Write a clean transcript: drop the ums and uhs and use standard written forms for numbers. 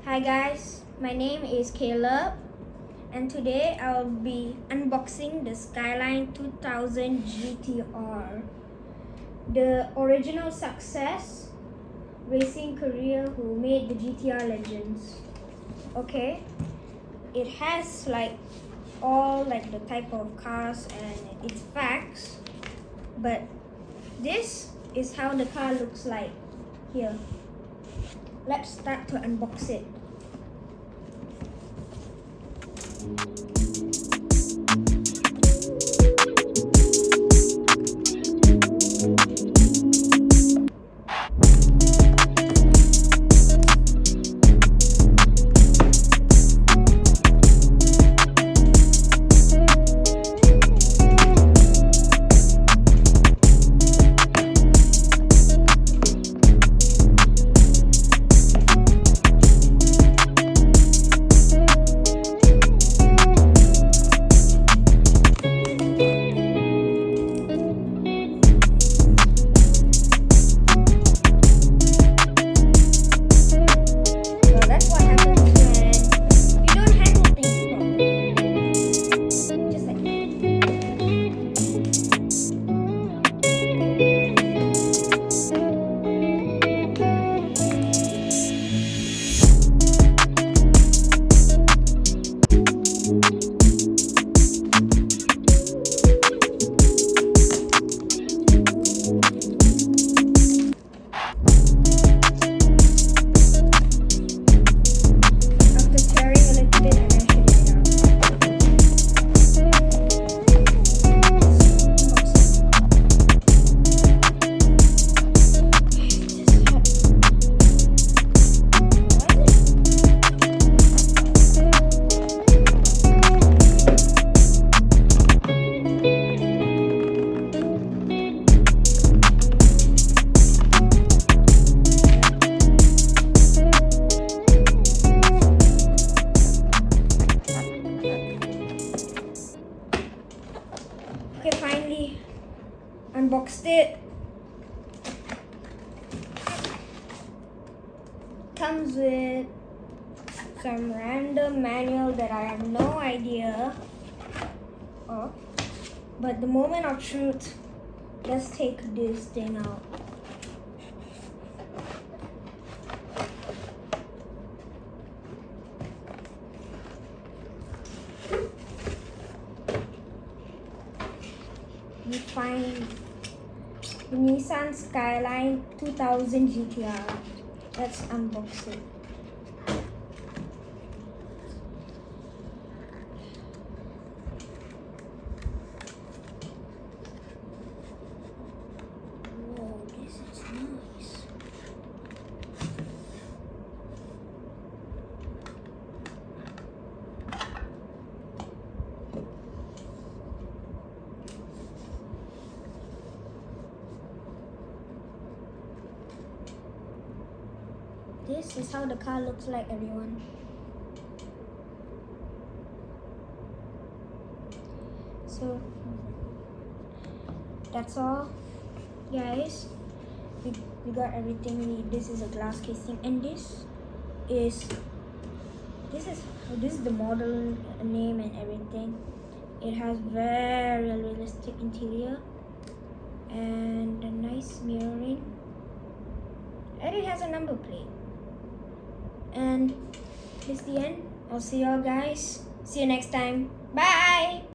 Hi guys, my name is Caleb and today I'll be unboxing the Skyline 2000 GTR, the original success racing career who made the GTR legends. Okay, it has all the type of cars and its facts, but this is how the car looks like here. Let's start to unbox it. Okay, finally unboxed it. Comes with some random manual that I have no idea of. But the moment of truth, let's take this thing out. We find the Nissan Skyline 2000 GTR. Let's unbox it. Whoa, this is nice. This is how the car looks like, everyone. So that's all, guys. We got everything we need. This is a glass casing, and this is the model name and everything. It has very realistic interior and a nice mirroring, and it has a number plate. And this is the end. I'll see y'all guys. See you next time. Bye.